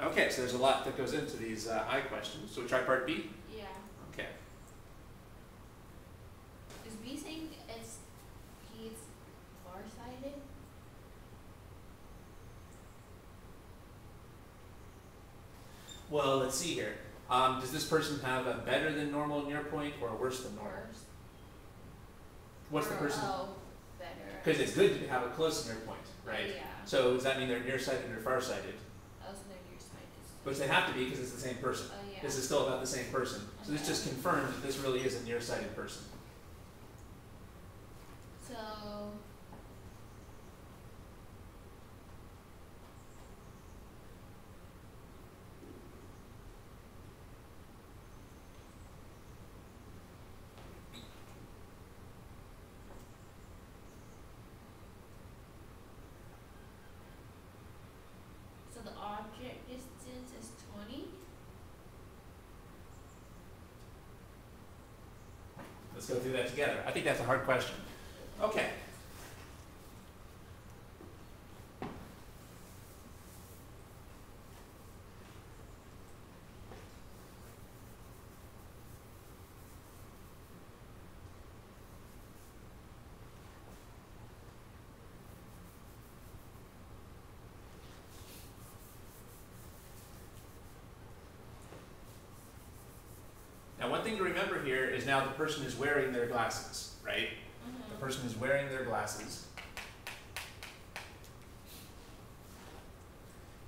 Okay, so there's a lot that goes into these I questions. So we try part B? Yeah. Okay. Is B saying he's farsighted? Well, let's see here. Does this person have a better than normal near point or a worse than normal? Worse. What's the person? Oh, better. Because it's good to have a close near point, right? Yeah. So does that mean they're nearsighted or farsighted? Oh, so they're nearsighted. Which they have to be because it's the same person. Oh, yeah. This is still about the same person. So this just confirms that this really is a nearsighted person. So the object distance is 20. Let's go through that together. I think that's a hard question. Okay. Now, one thing to remember here is now the person is wearing their glasses, right? Mm-hmm. The person is wearing their glasses.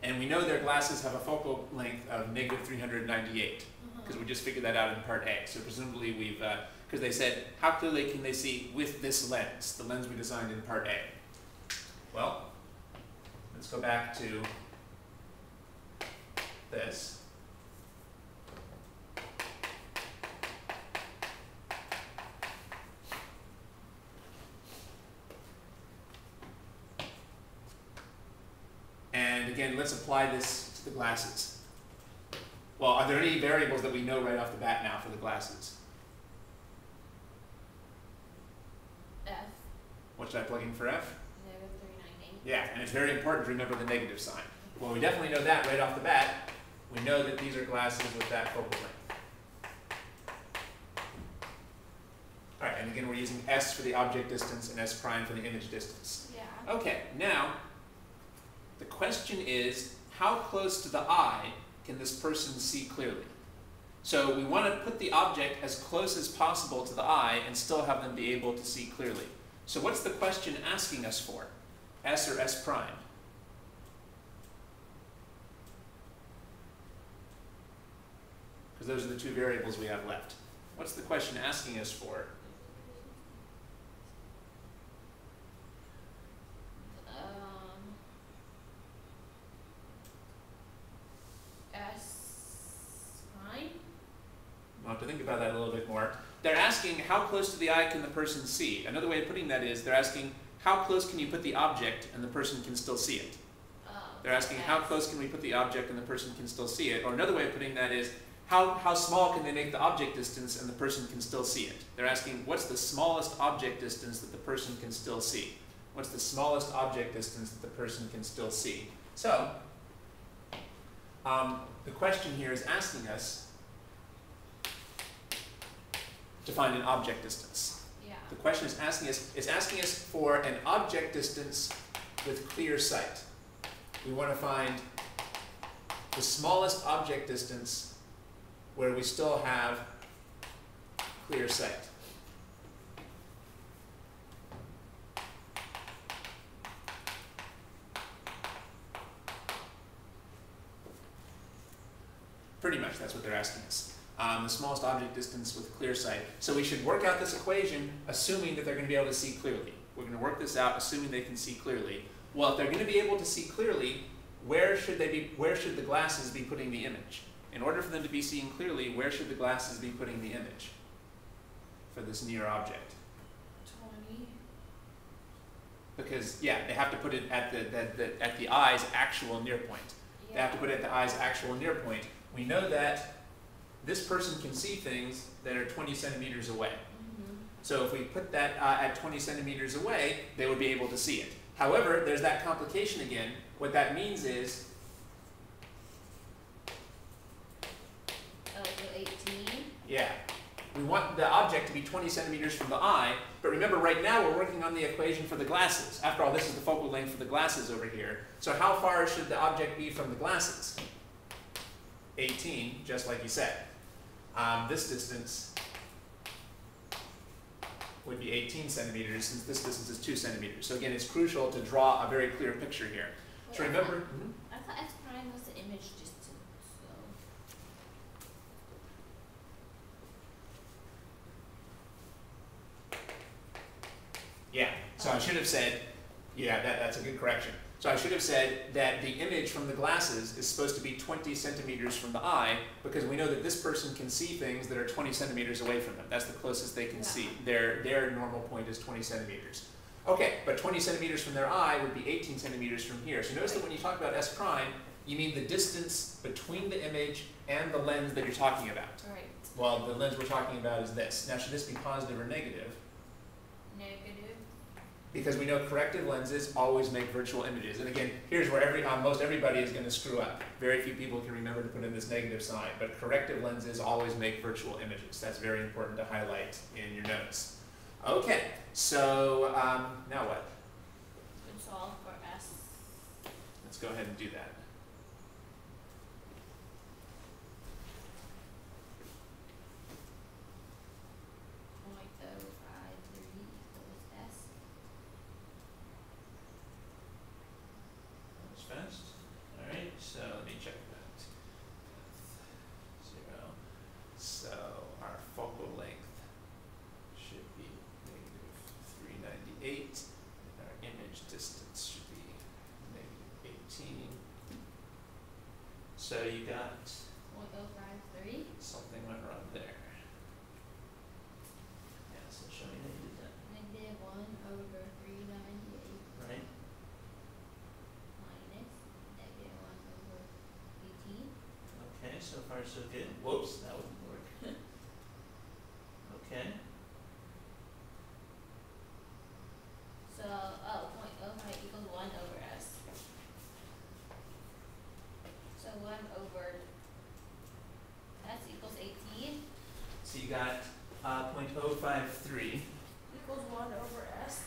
And we know their glasses have a focal length of negative 398, because we just figured that out in part A. So presumably we've, because they said, how clearly can they see with this lens, the lens we designed in part A? Well, let's go back to this. And again, let's apply this to the glasses. Well, are there any variables that we know right off the bat now for the glasses? F. What should I plug in for F? Negative 398. Yeah, and it's very important to remember the negative sign. Well, we definitely know that right off the bat. We know that these are glasses with that focal length. All right, and again, we're using S for the object distance and S prime for the image distance. Yeah. Okay, now, the question is, how close to the eye can this person see clearly? So we want to put the object as close as possible to the eye and still have them be able to see clearly. So what's the question asking us for? S or S prime? Because those are the two variables we have left. What's the question asking us for? S prime? I'll have to think about that a little bit more. They're asking how close to the eye can the person see? Another way of putting that is they're asking how close can you put the object and the person can still see it? They're asking how close can we put the object and the person can still see it? Or another way of putting that is how small can they make the object distance and the person can still see it? They're asking what's the smallest object distance that the person can still see? What's the smallest object distance that the person can still see? So, the question here is asking us to find an object distance. Yeah. The question is asking us for an object distance with clear sight. We want to find the smallest object distance where we still have clear sight. Pretty much, that's what they're asking us. The smallest object distance with clear sight. So we should work out this equation assuming that they're going to be able to see clearly. We're going to work this out assuming they can see clearly. Well, if they're going to be able to see clearly, where should the glasses be putting the image? In order for them to be seeing clearly, where should the glasses be putting the image for this near object? 20. Because, yeah, they have to put it at the eye's actual near point. Yeah. They have to put it at the eye's actual near point. We know that this person can see things that are 20 centimeters away. Mm-hmm. So if we put that at 20 centimeters away, they would be able to see it. However, there's that complication again. What that means is Yeah. We want the object to be 20 centimeters from the eye, but remember right now we're working on the equation for the glasses. After all, this is the focal length for the glasses over here. So how far should the object be from the glasses? 18, just like you said. This distance would be 18 centimeters, since this distance is 2 centimeters. So again, it's crucial to draw a very clear picture here. Wait, So remember, I thought S prime was the image distance. yeah, so I should have said, yeah, that's a good correction. So I should have said that the image from the glasses is supposed to be 20 centimeters from the eye, because we know that this person can see things that are 20 centimeters away from them. That's the closest they can see. Their normal point is 20 centimeters. Okay, but 20 centimeters from their eye would be 18 centimeters from here. So notice that when you talk about S prime, you mean the distance between the image and the lens that you're talking about. Right. Well, the lens we're talking about is this. Now, should this be positive or negative? Negative. Because we know corrective lenses always make virtual images. And again, here's where most everybody is going to screw up. Very few people can remember to put in this negative sign, but corrective lenses always make virtual images. That's very important to highlight in your notes. Okay, so now what? Let's solve for S. Let's go ahead and do that. Fast. All right, so let me check that. 0. So our focal length should be -398, and our image distance should be -18. So you got 0.053. something went wrong there. Yeah, so show me how you did that. -1/398. Right. Okay, so far so good. Whoops, that wouldn't work. Okay. So, 0.05 equals 1/S. So 1/S equals 18 So you got 0.053. equals 1/S.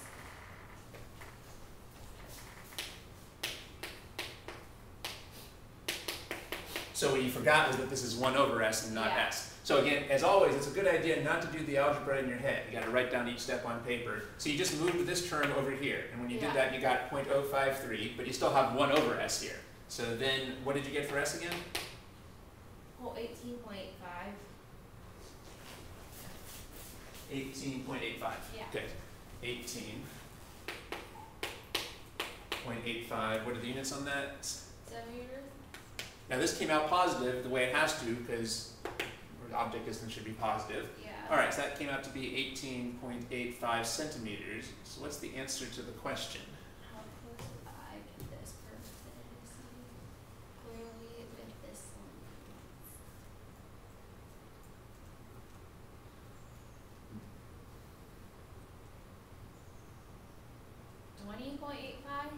So what you forgot was that this is 1/S and not Yeah. S. So again, as always, it's a good idea not to do the algebra in your head. You got to write down each step on paper. So you just moved this term over here, and when you did that, you got 0.053, but you still have 1/S here. So then, what did you get for S again? Well, 18.85. 18.85. Yeah. Good. 18.85. What are the units on that? Centimeters. Now this came out positive the way it has to, because object distance should be positive. Yeah. All right, so that came out to be 18.85 centimeters. So what's the answer to the question? How close would I get this person? See clearly with this one. 20.85.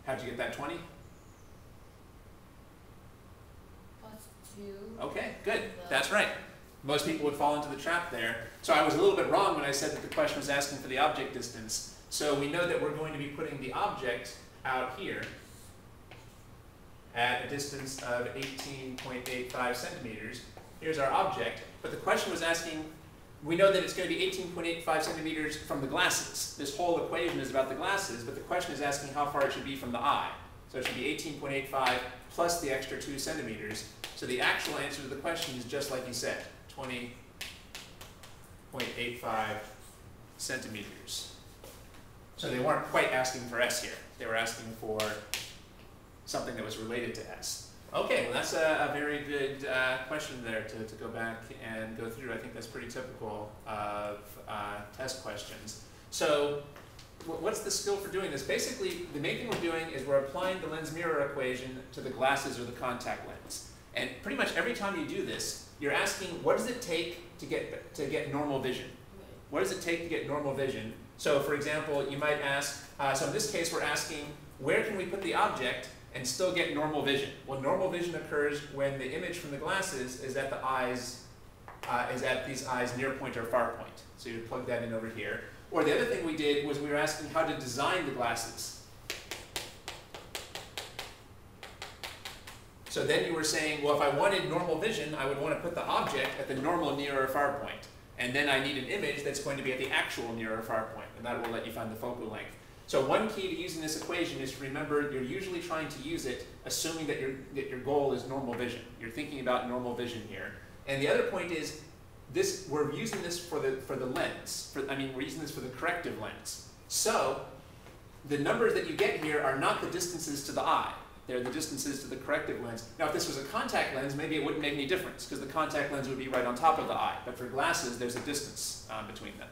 How'd you get that 20? Plus 2. Okay, good. That's right. Most people would fall into the trap there. So I was a little bit wrong when I said that the question was asking for the object distance. So we know that we're going to be putting the object out here at a distance of 18.85 centimeters. Here's our object. But the question was asking, we know that it's going to be 18.85 centimeters from the glasses. This whole equation is about the glasses, but the question is asking how far it should be from the eye. So it should be 18.85 plus the extra 2 centimeters. So the actual answer to the question is just like you said, 20.85 centimeters. So they weren't quite asking for S here. They were asking for something that was related to S. Okay, well that's a very good question there to go back and go through. I think that's pretty typical of test questions. So what's the skill for doing this? Basically, the main thing we're doing is we're applying the lens mirror equation to the glasses or the contact lens. And pretty much every time you do this, you're asking, what does it take to get normal vision? What does it take to get normal vision? So for example, you might ask, so in this case we're asking, where can we put the object and still get normal vision? Well, normal vision occurs when the image from the glasses is at the eye's is at these eyes near point or far point. So you would plug that in over here. Or the other thing we did was we were asking how to design the glasses. So then you were saying, well, if I wanted normal vision, I would want to put the object at the normal near or far point. And then I need an image that's going to be at the actual near or far point, and that will let you find the focal length. So one key to using this equation is to remember you're usually trying to use it assuming that your goal is normal vision. You're thinking about normal vision here. And the other point is we're using this for the lens. We're using this for the corrective lens. So the numbers that you get here are not the distances to the eye. They're the distances to the corrective lens. Now, if this was a contact lens, maybe it wouldn't make any difference because the contact lens would be right on top of the eye. But for glasses, there's a distance between them.